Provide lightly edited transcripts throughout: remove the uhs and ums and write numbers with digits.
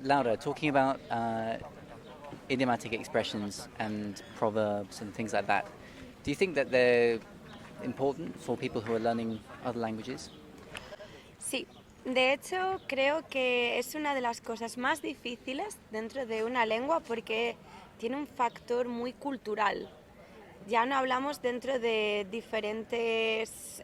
Laura, talking about idiomatic expressions and proverbs and things like that, do you think that they're important for people who are learning other languages? Sí, de hecho creo que es una de las cosas más difíciles dentro de una lengua porque tiene un factor muy cultural. Ya no hablamos dentro de diferentes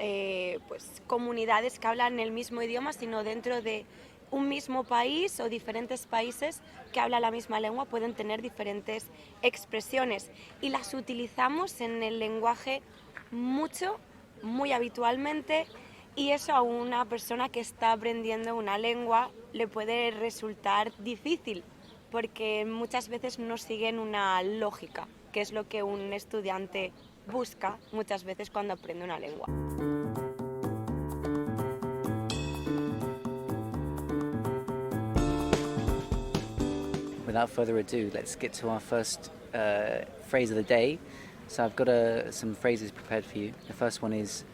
comunidades que hablan el mismo idioma, sino dentro de un mismo país o diferentes países que hablan la misma lengua pueden tener diferentes expresiones y las utilizamos en el lenguaje mucho, muy habitualmente, y eso a una persona que está aprendiendo una lengua le puede resultar difícil porque muchas veces no siguen una lógica, que es lo que un estudiante busca muchas veces cuando aprende una lengua. Without further ado, let's get to our first phrase of the day. So I've got some phrases prepared for you. The first one is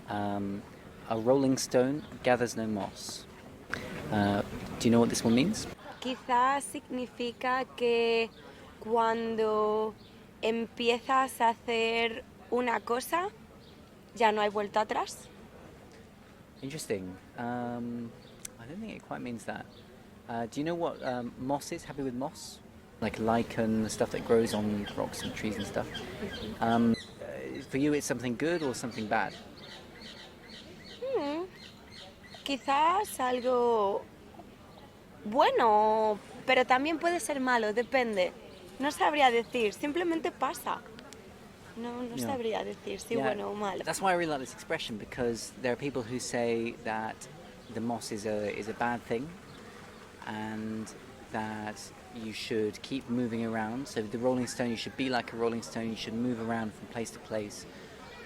a rolling stone gathers no moss. Do you know what this one means? Quizás significa que cuando empiezas a hacer una cosa ya no hay vuelta atrás. Interesting. I don't think it quite means that. Do you know what moss is? Happy with moss? Like lichen, the stuff that grows on rocks and trees and stuff. For you, it's something good or something bad? Quizás algo bueno, pero también puede ser malo, depende. No sabría decir, simplemente pasa. No sabría decir si bueno o malo. That's why I really like this expression, because there are people who say that the moss is a bad thing and that you should keep moving around. So the rolling stone, you should be like a rolling stone, you should move around from place to place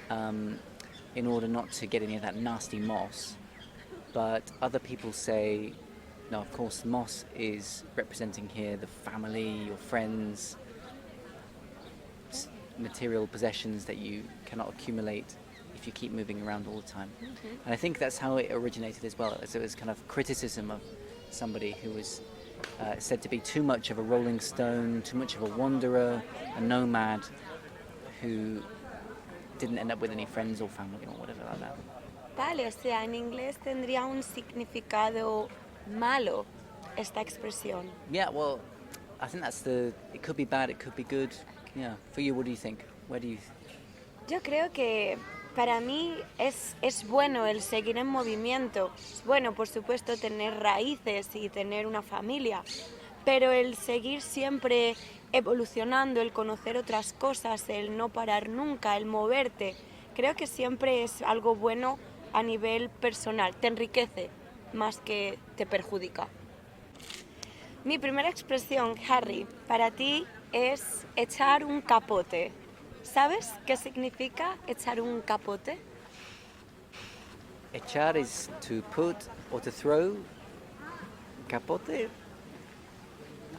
in order not to get any of that nasty moss. But other people say, no, of course, moss is representing here the family, your friends, material possessions that you cannot accumulate if you keep moving around all the time. Mm-hmm. And I think that's how it originated as well. So it was kind of criticism of somebody who was said to be too much of a rolling stone, too much of a wanderer, a nomad who didn't end up with any friends or family or whatever like that. Vale, o sea, en inglés tendría un significado malo esta expresión. Yeah, well, I think it could be bad, it could be good. Yeah, for you, what do you think? Yo creo que para mí es bueno el seguir en movimiento. Es bueno, por supuesto, tener raíces y tener una familia, pero el seguir siempre evolucionando, el conocer otras cosas, el no parar nunca, el moverte, creo que siempre es algo bueno a nivel personal, te enriquece más que te perjudica. Mi primera expresión, Harry, para ti es echar un capote. ¿Sabes qué significa echar un capote? Echar is to put or to throw. Capote?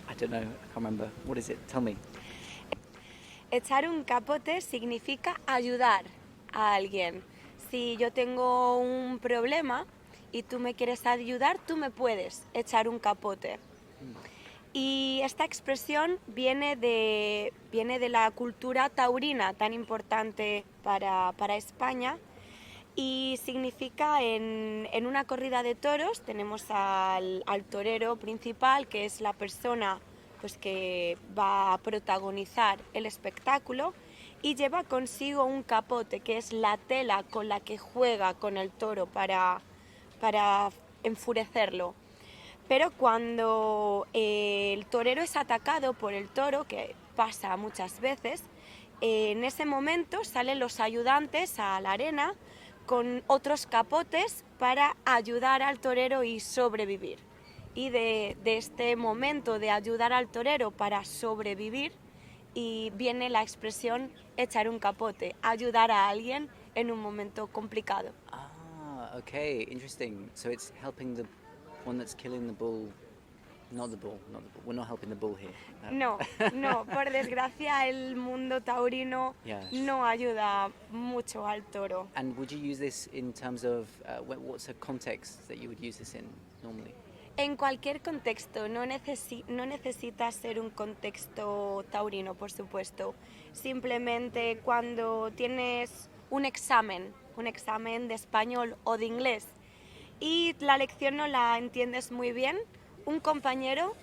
I don't know, I can't remember. What is it? Tell me. Echar un capote significa ayudar a alguien. Si yo tengo un problema y tú me quieres ayudar, tú me puedes echar un capote. Y esta expresión viene de la cultura taurina, tan importante para España, y significa en una corrida de toros tenemos al torero principal, que es la persona pues, que va a protagonizar el espectáculo, y lleva consigo un capote, que es la tela con la que juega con el toro para enfurecerlo. Pero cuando el torero es atacado por el toro, que pasa muchas veces, en ese momento salen los ayudantes a la arena con otros capotes para ayudar al torero y sobrevivir. Y de este momento de ayudar al torero para sobrevivir y viene la expresión echar un capote, ayudar a alguien en un momento complicado. Ah, okay, interesting. So it's helping the one that's killing the bull, not the bull. We're not helping the bull here. No, por desgracia el mundo taurino no ayuda mucho al toro. And would you use this in terms of, what's a context that you would use this in normally? En cualquier contexto, no necesita ser un contexto taurino, por supuesto. Simplemente cuando tienes un examen de español o de inglés, y la lección no la entiendes muy bien, un compañero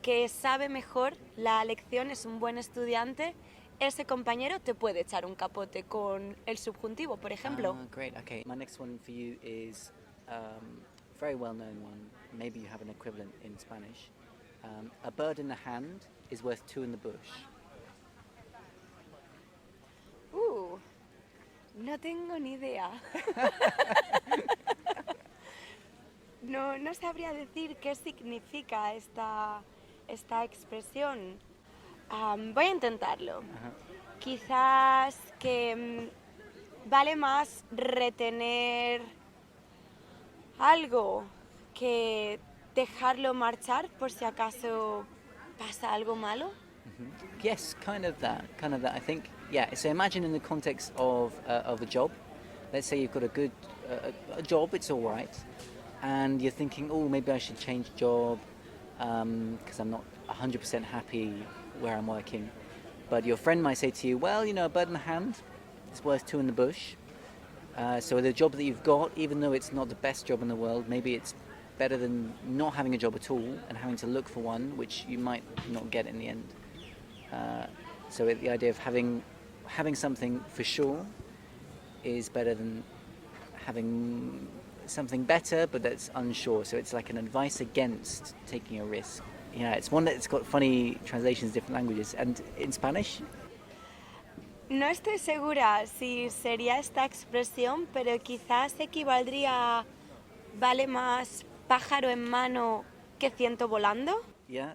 que sabe mejor la lección, es un buen estudiante, ese compañero te puede echar un capote con el subjuntivo, por ejemplo. Great. Okay. My next one for you is very well-known one. Maybe you have an equivalent in Spanish. A bird in the hand is worth two in the bush. No tengo ni idea. No sabría decir qué significa esta expresión. Voy a intentarlo. Quizás que vale más retener algo que dejarlo marchar por si acaso pasa algo malo. Yes, kind of that. I think, yeah. So imagine in the context of a job. Let's say you've got a job, it's all right, and you're thinking, oh, maybe I should change job because I'm not 100% happy where I'm working. But your friend might say to you, well, you know, a bird in the hand is worth two in the bush. So the job that you've got, even though it's not the best job in the world, maybe it's better than not having a job at all and having to look for one, which you might not get in the end. So the idea of having something for sure is better than having something better, but that's unsure. So it's like an advice against taking a risk. Yeah, it's one that's got funny translations in different languages. And in Spanish? No estoy segura si sería esta expresión, pero quizás equivaldría a vale más pájaro en mano que ciento volando. Yeah,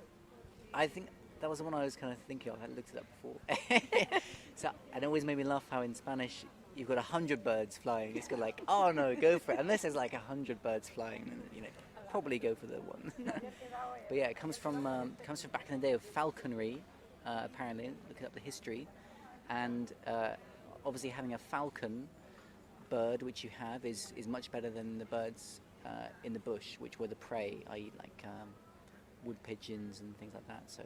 I think that was the one I was kind of thinking of. I hadn't looked at that before. So, and it always made me laugh how in Spanish you've got 100 birds flying. It's got like, oh no, go for it. Unless there's like 100 birds flying, then, you know, probably go for the one. But yeah, it comes from back in the day of falconry, apparently, looking up the history. And obviously having a falcon bird, which you have, is much better than the birds in the bush, which were the prey, i.e. like wood pigeons and things like that. So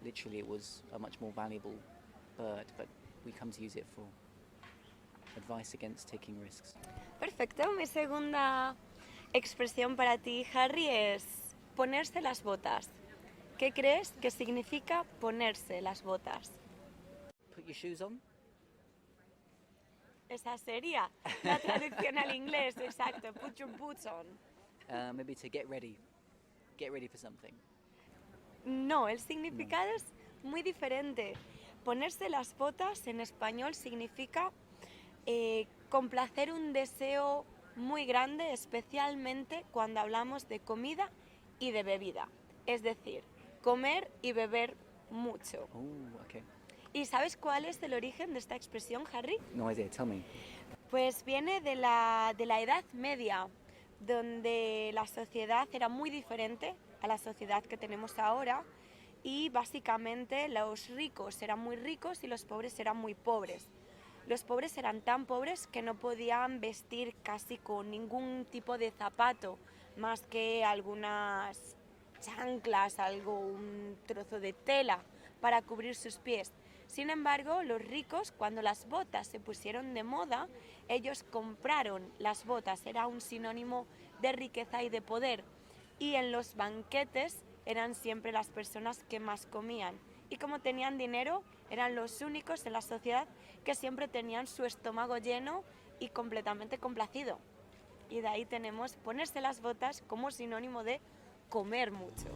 literally it was a much more valuable bird, but we come to use it for advice against taking risks. Perfecto, mi segunda expresión para ti, Harry, es ponerse las botas. ¿Qué crees que significa ponerse las botas? Put your shoes on? Esa sería la traducción al inglés, exacto. Put your boots on. Maybe to get ready for something. No, el significado es muy diferente. Ponerse las botas en español significa complacer un deseo muy grande, especialmente cuando hablamos de comida y de bebida. Es decir, comer y beber mucho. Oh, okay. ¿Y sabes cuál es el origen de esta expresión, Harry? No idea, tell me. Pues viene de la Edad Media, donde la sociedad era muy diferente a la sociedad que tenemos ahora y básicamente los ricos eran muy ricos y los pobres eran muy pobres. Los pobres eran tan pobres que no podían vestir casi con ningún tipo de zapato, más que algunas chanclas, un trozo de tela para cubrir sus pies. Sin embargo, los ricos, cuando las botas se pusieron de moda, ellos compraron las botas, era un sinónimo de riqueza y de poder. Y en los banquetes eran siempre las personas que más comían. Y como tenían dinero, eran los únicos en la sociedad que siempre tenían su estómago lleno y completamente complacido. Y de ahí tenemos ponerse las botas como sinónimo de comer mucho.